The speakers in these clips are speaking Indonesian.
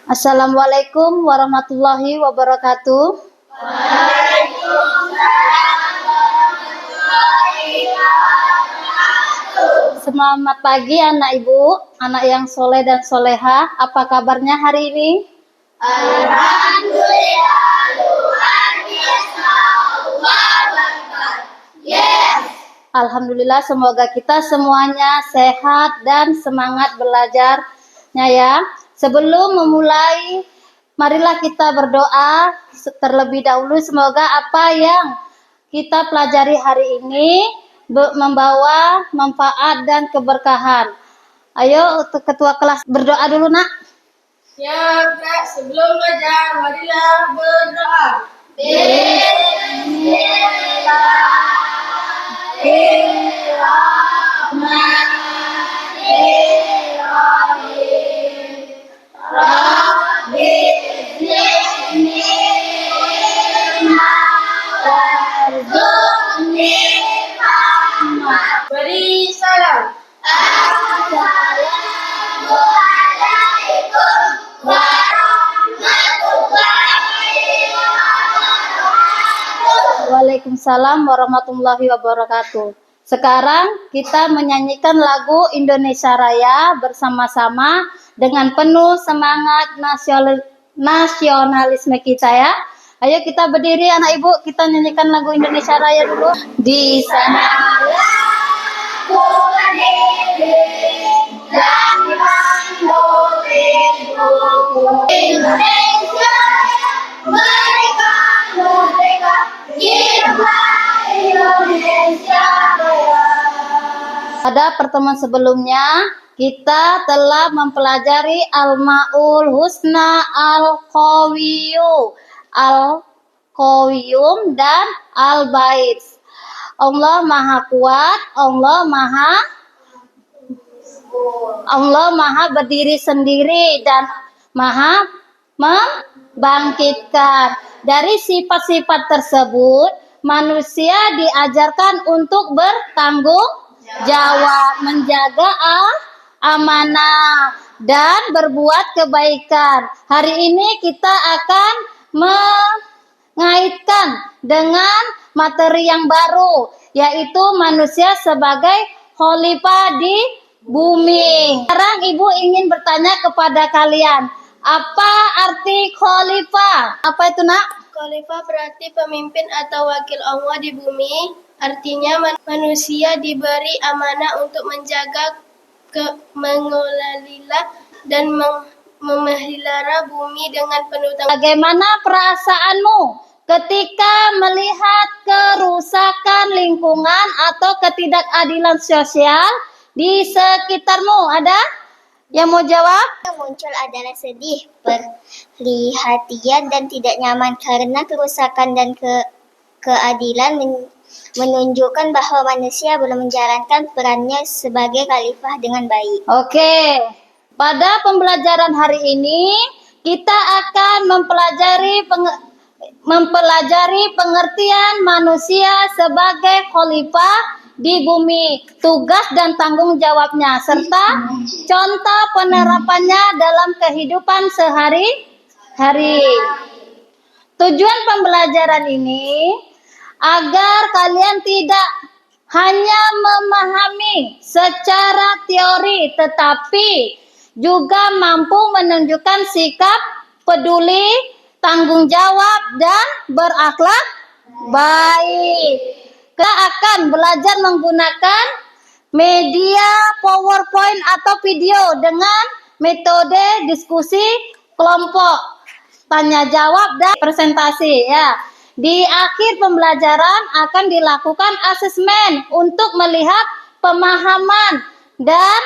Assalamualaikum warahmatullahi wabarakatuh. Selamat pagi anak ibu, anak yang soleh dan soleha. Apa kabarnya hari ini? Alhamdulillah, luar biasa, yes. Alhamdulillah, semoga kita semuanya sehat dan semangat belajarnya ya. Sebelum memulai, marilah kita berdoa terlebih dahulu. Semoga apa yang kita pelajari hari ini membawa manfaat dan keberkahan. Ayo untuk ketua kelas berdoa dulu nak. Ya Kak, sebelum belajar, marilah berdoa. Bismillahirrahmanirrahim. Rabbi zidni ilma warzuqni fahma. Beri salam. Assalamualaikum warahmatullahi wabarakatuh. Waalaikumsalam warahmatullahi wabarakatuh. Sekarang kita menyanyikan lagu Indonesia Raya bersama-sama dengan penuh semangat nasionalisme kita ya. Ayo kita berdiri anak ibu, kita nyanyikan lagu Indonesia Raya dulu. Di sana Ku berdiri dan menulis Indonesia merdeka, merdeka, hiduplah Indonesia Raya. Pada pertemuan sebelumnya kita telah mempelajari Al-Ma'ul Husna, Al-Qawiyum dan Al-Bait. Allah Maha Kuat, Allah Maha berdiri sendiri dan Maha membangkitkan. Dari sifat-sifat tersebut, manusia diajarkan untuk bertanggung jawab, menjaga amanah, dan berbuat kebaikan. Hari ini kita akan mengaitkan dengan materi yang baru, yaitu manusia sebagai khalifah di bumi. Sekarang ibu ingin bertanya kepada kalian, apa arti khalifah? Apa itu nak? Khalifah berarti pemimpin atau wakil Allah di bumi. Artinya manusia diberi amanah untuk menjaga, mengelola dan memelihara bumi dengan penuh tanggung jawab. Bagaimana perasaanmu ketika melihat kerusakan lingkungan atau ketidakadilan sosial di sekitarmu? Ada yang mau jawab? Yang muncul adalah sedih, perhatian, dan tidak nyaman karena kerusakan dan keadilan menunjukkan bahwa manusia belum menjalankan perannya sebagai khalifah dengan baik. Oke, pada pembelajaran hari ini kita akan mempelajari pengertian manusia sebagai khalifah di bumi, tugas dan tanggung jawabnya, serta contoh penerapannya dalam kehidupan sehari-hari. Tujuan pembelajaran ini agar kalian tidak hanya memahami secara teori, tetapi juga mampu menunjukkan sikap peduli, tanggung jawab, dan berakhlak baik. Kita akan belajar menggunakan media PowerPoint atau video dengan metode diskusi kelompok, tanya jawab, dan presentasi ya. Di akhir pembelajaran akan dilakukan asesmen untuk melihat pemahaman dan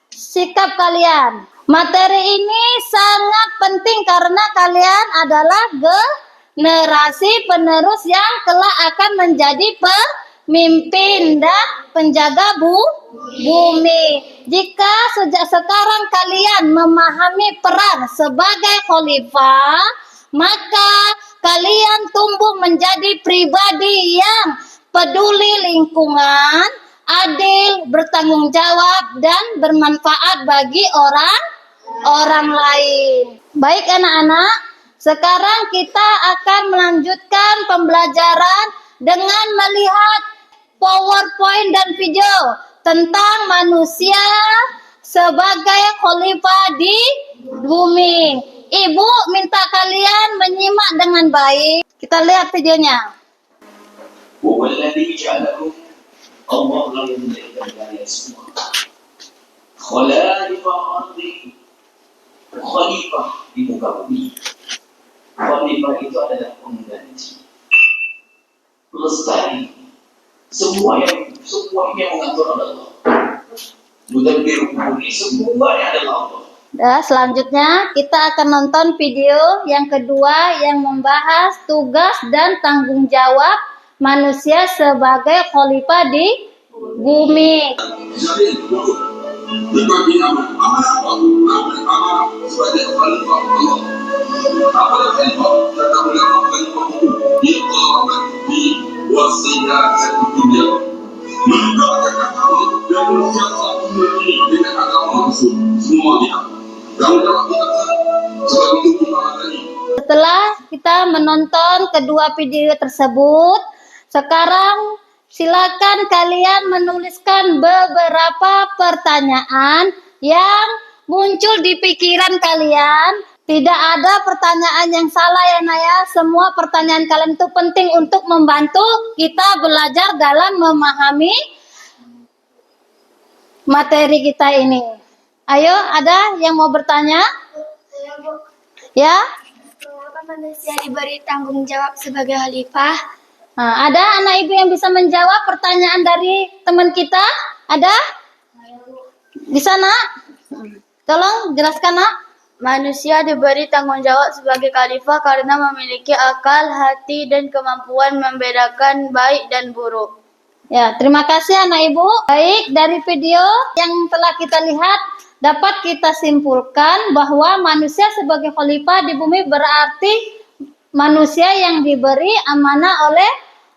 sikap kalian. Materi ini sangat penting karena kalian adalah generasi penerus yang kelak akan menjadi pemimpin dan penjaga bumi. Jika sejak sekarang kalian memahami peran sebagai khalifah, maka kalian tumbuh menjadi pribadi yang peduli lingkungan, adil, bertanggung jawab, dan bermanfaat bagi orang lain. Baik anak-anak, sekarang kita akan melanjutkan pembelajaran dengan melihat PowerPoint dan video tentang manusia sebagai khalifah di bumi. Ibu minta kalian menyimak dengan baik. Kita lihat videonya. هو الذي جعلكم الله yang menjadikan kalian semua خلائف ardi, khalifah di muka bumi. Khalifah itu adalah pengganti, pelestari. Semua ini yang mengatur adalah mudabbir bumi, semuanya adalah Allah. Dan selanjutnya kita akan nonton video yang kedua yang membahas tugas dan tanggung jawab manusia sebagai khalifah di bumi. Jadi dibagi amanah sebagai khalifah Allah. Apa khalifah? Kata ulama khalifah itu iqamah di wasiyat dunia. Menegakkan agama dan mensiasat dunia ini dengan agama Rasul semua pihak. Tanggungjawab kita sebagai tujuan tadi. Setelah kita menonton kedua video tersebut, sekarang silakan kalian menuliskan beberapa pertanyaan yang muncul di pikiran kalian. Tidak ada pertanyaan yang salah ya Naya. Semua pertanyaan kalian itu penting untuk membantu kita belajar dalam memahami materi kita ini. Ayo, ada yang mau bertanya? Ya? Mengapa manusia diberi tanggung jawab sebagai khalifah? Nah, ada anak ibu yang bisa menjawab pertanyaan dari teman kita? Ada? Bisa nak? Tolong jelaskan nak. Manusia diberi tanggung jawab sebagai khalifah karena memiliki akal, hati, dan kemampuan membedakan baik dan buruk. Ya, terima kasih anak ibu. Baik, dari video yang telah kita lihat, dapat kita simpulkan bahwa manusia sebagai khalifah di bumi berarti manusia yang diberi amanah oleh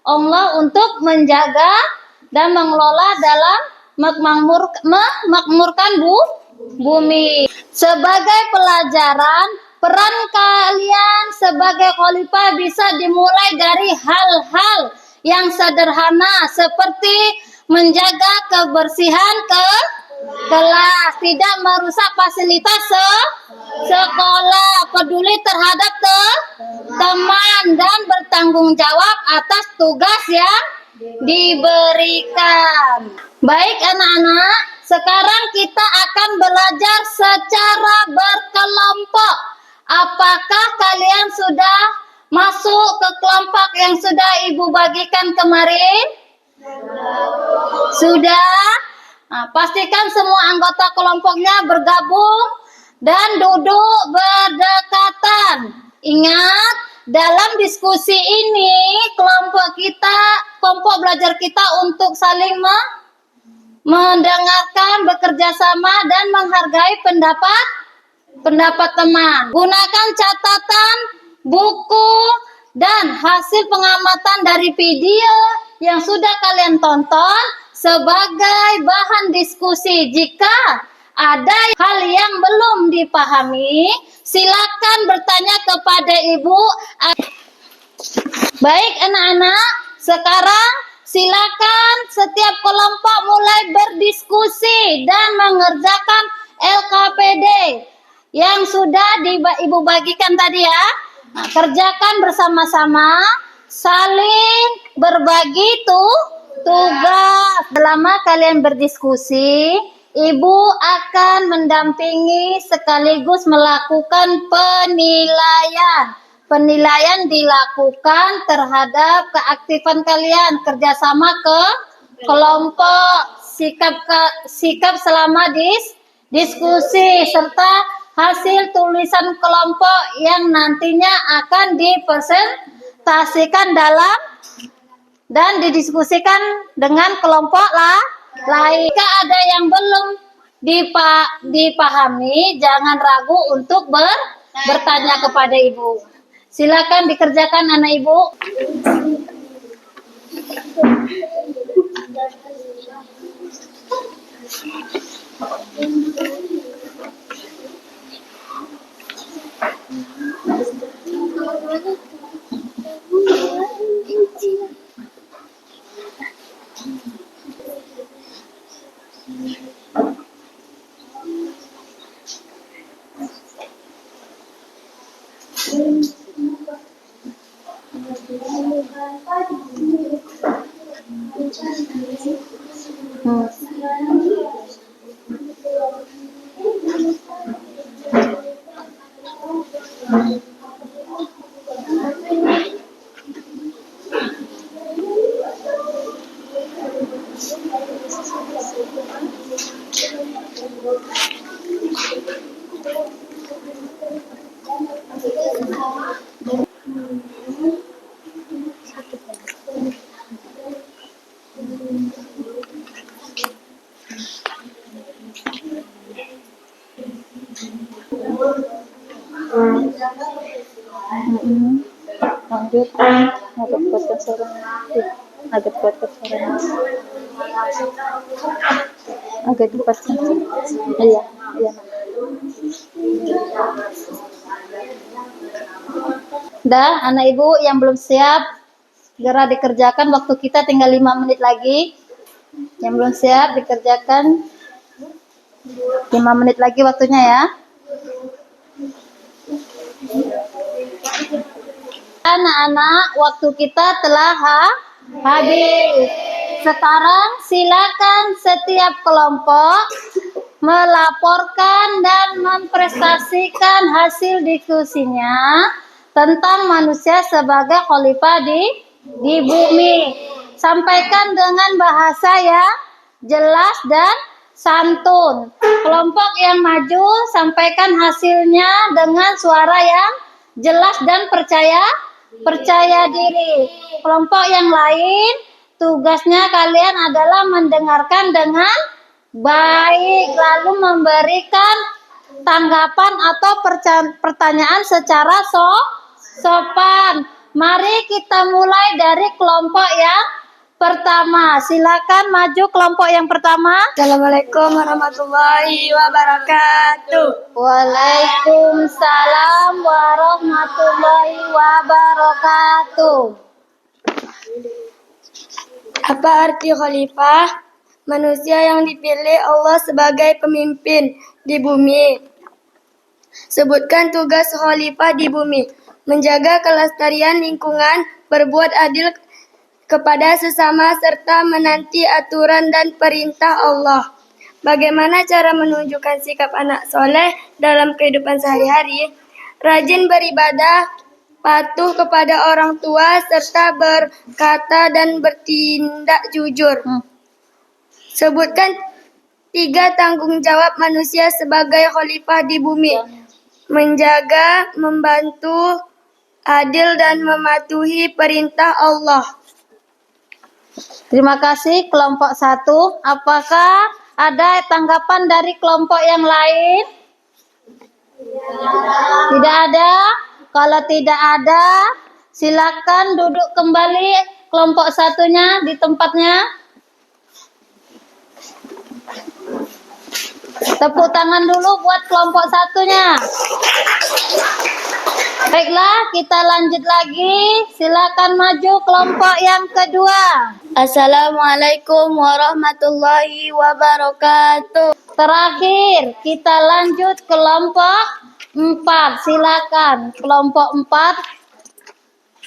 Allah untuk menjaga dan mengelola dalam memakmurkan bumi. Sebagai pelajaran, peran kalian sebagai khalifah bisa dimulai dari hal-hal yang sederhana seperti menjaga kebersihan kelas, tidak merusak fasilitas sekolah, peduli terhadap teman, dan bertanggung jawab atas tugas yang diberikan. Baik anak-anak, sekarang kita akan belajar secara berkelompok. Apakah kalian sudah masuk ke kelompok yang sudah ibu bagikan kemarin? Sudah? Nah, pastikan semua anggota kelompoknya bergabung dan duduk berdekatan. Ingat, dalam diskusi ini kelompok belajar kita untuk saling mendengarkan, bekerja sama, dan menghargai pendapat teman. Gunakan catatan, buku, dan hasil pengamatan dari video yang sudah kalian tonton sebagai bahan diskusi. Jika ada hal yang belum dipahami, silakan bertanya kepada ibu. Baik anak-anak, sekarang silakan setiap kelompok mulai berdiskusi dan mengerjakan LKPD yang sudah ibu bagikan tadi ya. Nah, kerjakan bersama-sama, saling berbagi tugas. Selama kalian berdiskusi, ibu akan mendampingi sekaligus melakukan penilaian. Penilaian dilakukan terhadap keaktifan kalian, kerjasama ke kelompok, sikap selama diskusi, serta hasil tulisan kelompok yang nantinya akan dipresentasikan dan didiskusikan dengan kelompok lain. Jika ada yang belum dipahami, jangan ragu untuk bertanya kepada ibu. Silakan dikerjakan anak ibu. Lanjut, agak kuatkan suaranya. Agak kuatkan suaranya. Agak dipasang. Iya, iya. Dah, anak ibu yang belum siap, segera dikerjakan. Waktu kita tinggal 5 menit lagi. Yang belum siap dikerjakan 5 menit lagi waktunya ya. Anak-anak, waktu kita telah habis. Sekarang silakan setiap kelompok melaporkan dan mempresentasikan hasil diskusinya tentang manusia sebagai khalifah di bumi. Sampaikan dengan bahasa yang jelas dan santun. Kelompok yang maju sampaikan hasilnya dengan suara yang jelas dan percaya diri. Kelompok yang lain tugasnya kalian adalah mendengarkan dengan baik lalu memberikan tanggapan atau pertanyaan secara sopan. Mari kita mulai dari kelompok yang pertama. Silakan maju kelompok yang pertama. Assalamualaikum warahmatullahi wabarakatuh. Waalaikumsalam warahmatullahi wabarakatuh. Apa arti khalifah? Manusia yang dipilih Allah sebagai pemimpin di bumi. Sebutkan tugas khalifah di bumi. Menjaga kelestarian lingkungan, berbuat adil kepada sesama, serta menanti aturan dan perintah Allah. Bagaimana cara menunjukkan sikap anak soleh dalam kehidupan sehari-hari? Rajin beribadah, patuh kepada orang tua, serta berkata dan bertindak jujur. Sebutkan 3 tanggung jawab manusia sebagai khalifah di bumi. Menjaga, membantu, adil dan mematuhi perintah Allah. Terima kasih kelompok 1. Apakah ada tanggapan dari kelompok yang lain? Tidak ada. Kalau tidak ada, silakan duduk kembali kelompok satunya di tempatnya. Tepuk tangan dulu buat kelompok satunya. Baiklah, kita lanjut lagi. Silakan maju kelompok yang kedua. Assalamualaikum warahmatullahi wabarakatuh. Terakhir, kita lanjut kelompok 4. Silakan kelompok 4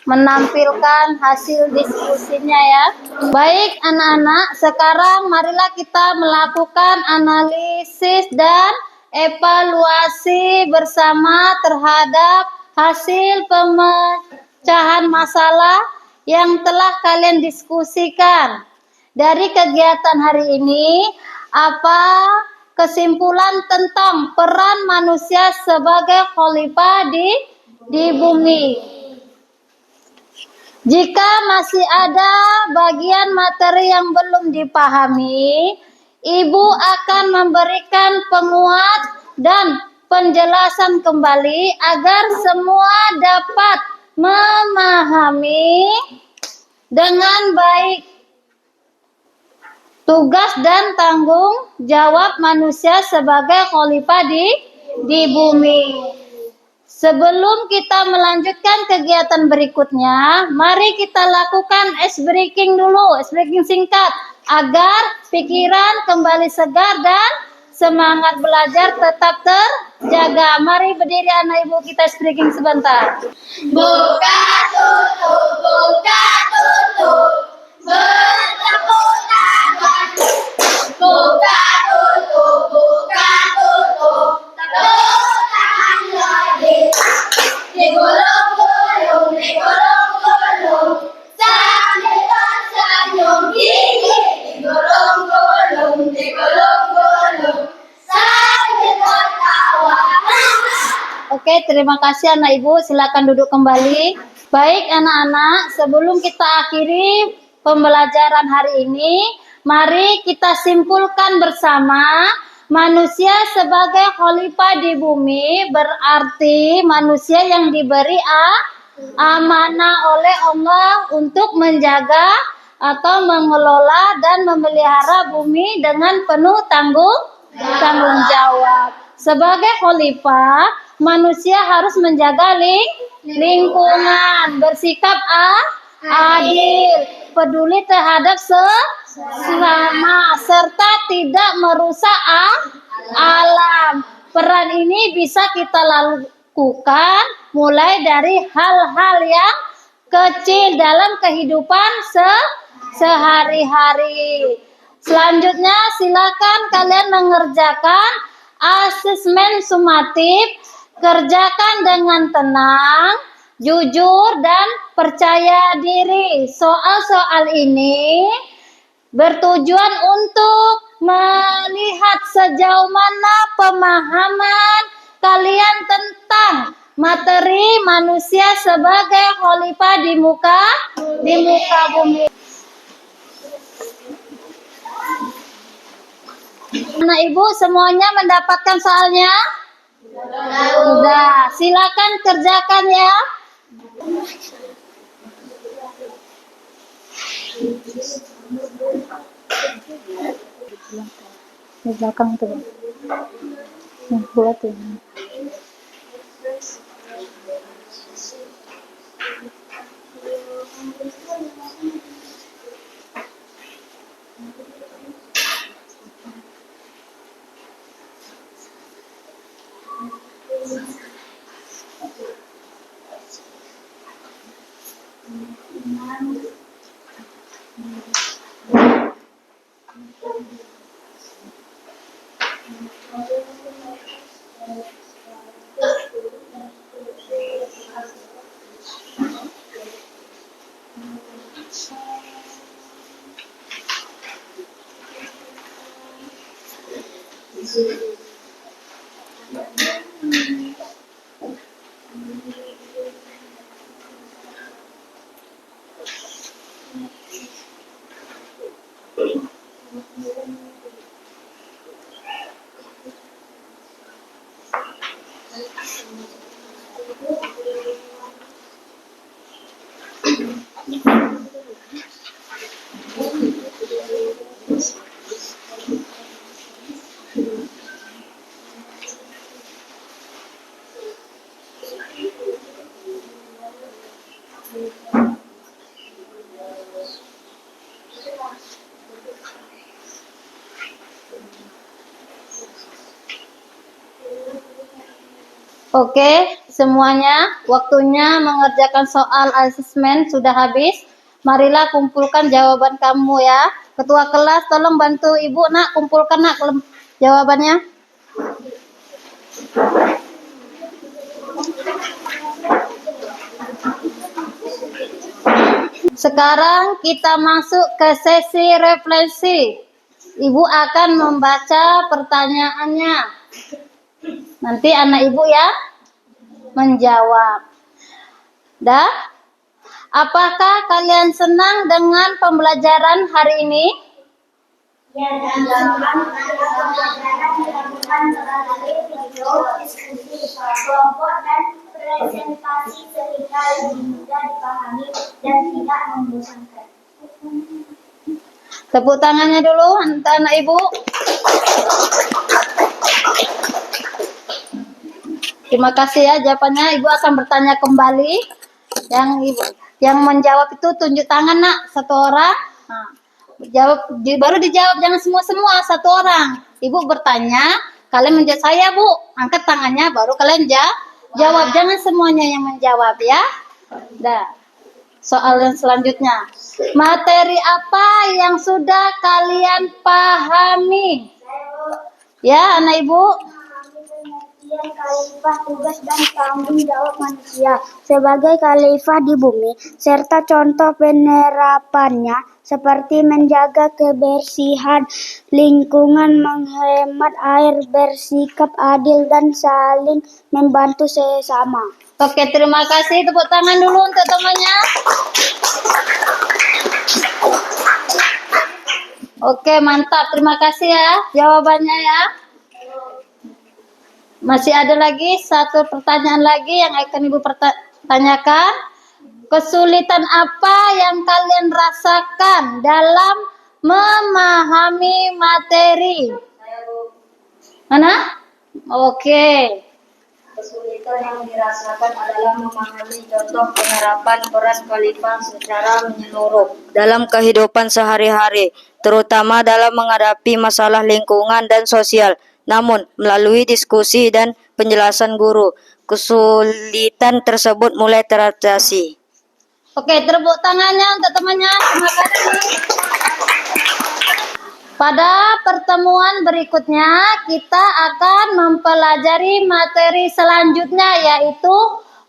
menampilkan hasil diskusinya ya. Baik anak-anak, sekarang marilah kita melakukan analisis dan evaluasi bersama terhadap hasil pemecahan masalah yang telah kalian diskusikan. Dari kegiatan hari ini, apa kesimpulan tentang peran manusia sebagai khalifah di bumi? Jika masih ada bagian materi yang belum dipahami, Ibu akan memberikan penguat dan penjelasan kembali agar semua dapat memahami dengan baik tugas dan tanggung jawab manusia sebagai khalifah di bumi. Sebelum kita melanjutkan kegiatan berikutnya, mari kita lakukan ice breaking dulu, ice breaking singkat, agar pikiran kembali segar dan semangat belajar tetap terjaga. Mari berdiri anak ibu, kita ice breaking sebentar. Buka tutup, bertepuk tangan. Buka tutup, tepuk tangan lagi. Digulung-gulung, sambil tersenyum gigi. Digulung-gulung, sambil tertawa. Oke, terima kasih anak ibu. Silakan duduk kembali. Baik anak-anak, sebelum kita akhiri pembelajaran hari ini, mari kita simpulkan bersama, manusia sebagai khalifah di bumi berarti manusia yang diberi amanah oleh Allah untuk menjaga atau mengelola dan memelihara bumi dengan penuh tanggung jawab. Sebagai khalifah, manusia harus menjaga lingkungan, bersikap adil, peduli terhadap sesama, serta tidak merusak alam. Peran ini bisa kita lakukan mulai dari hal-hal yang kecil dalam kehidupan sehari-hari. Selanjutnya, silakan kalian mengerjakan asesmen sumatif. Kerjakan dengan tenang, jujur, dan percaya diri. Soal-soal ini bertujuan untuk melihat sejauh mana pemahaman kalian tentang materi manusia sebagai khalifah di muka bumi. Anak ibu semuanya mendapatkan soalnya? Sudah, silakan kerjakan ya. Di belakang tuh. Buat ini. Oke, semuanya waktunya mengerjakan soal asesmen sudah habis. Marilah kumpulkan jawaban kamu ya. Ketua kelas tolong bantu ibu nak, kumpulkan nak jawabannya. Sekarang kita masuk ke sesi refleksi. Ibu akan membaca pertanyaannya. Nanti anak ibu ya menjawab. Dah? Apakah kalian senang dengan pembelajaran hari ini? Ya, dan dalam pembelajaran dilakukan melalui video, diskusi kelompok, dan presentasi sehingga lebih mudah dipahami dan tidak membosankan. Tepuk tangannya dulu untuk anak ibu. Terima kasih ya jawabannya. Ibu akan bertanya kembali. Yang menjawab itu tunjuk tangan nak, satu orang. Nah, baru dijawab, jangan semua satu orang. Ibu bertanya, kalian menjawab saya Bu, angkat tangannya baru kalian jawab, jangan semuanya yang menjawab ya. Dah. Soal yang selanjutnya, materi apa yang sudah kalian pahami? Ya, anak ibu. Khalifah, tugas dan tanggung jawab manusia sebagai khalifah di bumi, serta contoh penerapannya seperti menjaga kebersihan lingkungan, menghemat air, bersikap adil, dan saling membantu sesama. Oke, terima kasih. Tepuk tangan dulu untuk temannya. Oke, mantap. Terima kasih ya jawabannya ya. Masih ada lagi satu pertanyaan lagi yang akan Ibu tanyakan. Kesulitan apa yang kalian rasakan dalam memahami materi? Mana? Oke. Kesulitan yang dirasakan adalah memahami contoh penerapan peran khalifah secara menyeluruh dalam kehidupan sehari-hari, terutama dalam menghadapi masalah lingkungan dan sosial. Namun, melalui diskusi dan penjelasan guru, kesulitan tersebut mulai teratasi. Oke, tepuk tangannya untuk temannya. Terima kasih. Pada pertemuan berikutnya, kita akan mempelajari materi selanjutnya, yaitu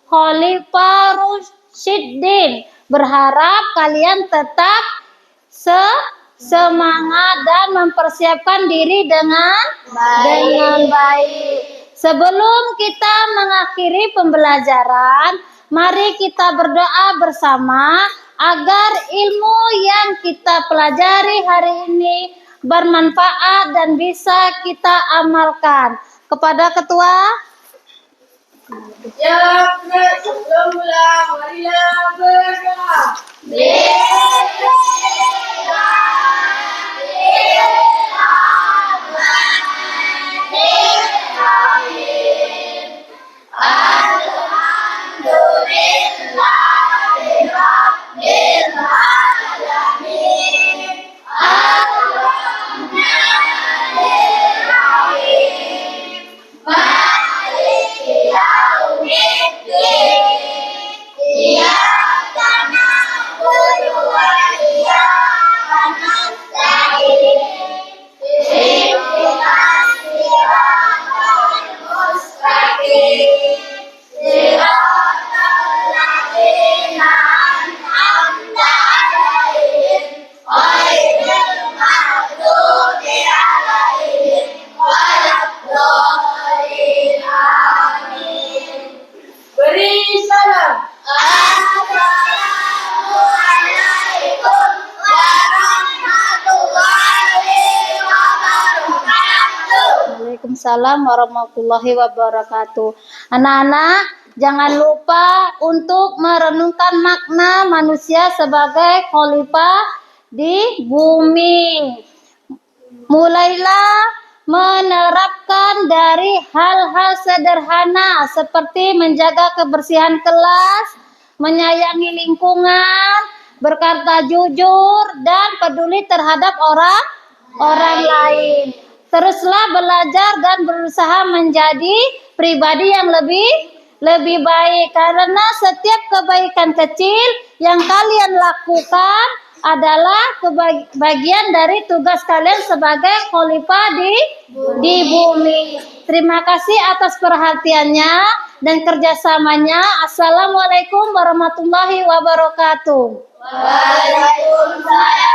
Khalifah Rasyidin. Berharap kalian tetap semangat dan mempersiapkan diri dengan baik. Sebelum kita mengakhiri pembelajaran, mari kita berdoa bersama agar ilmu yang kita pelajari hari ini bermanfaat dan bisa kita amalkan. Kepada ketua. Ya, sebelum pulang, marilah berdoa. Beri salam. Assalamualaikum warahmatullahi wabarakatuh. Waalaikumsalam warahmatullahi wabarakatuh. Anak-anak, jangan lupa untuk merenungkan makna manusia sebagai khalifah di bumi. Mulailah menerapkan dari hal-hal sederhana seperti menjaga kebersihan kelas, menyayangi lingkungan, berkata jujur, dan peduli terhadap orang lain. Teruslah belajar dan berusaha menjadi pribadi yang lebih baik, karena setiap kebaikan kecil yang kalian lakukan adalah bagian dari tugas kalian sebagai khalifah di bumi. Terima kasih atas perhatiannya dan kerjasamanya. Assalamualaikum warahmatullahi wabarakatuh. Waalaikumsalam.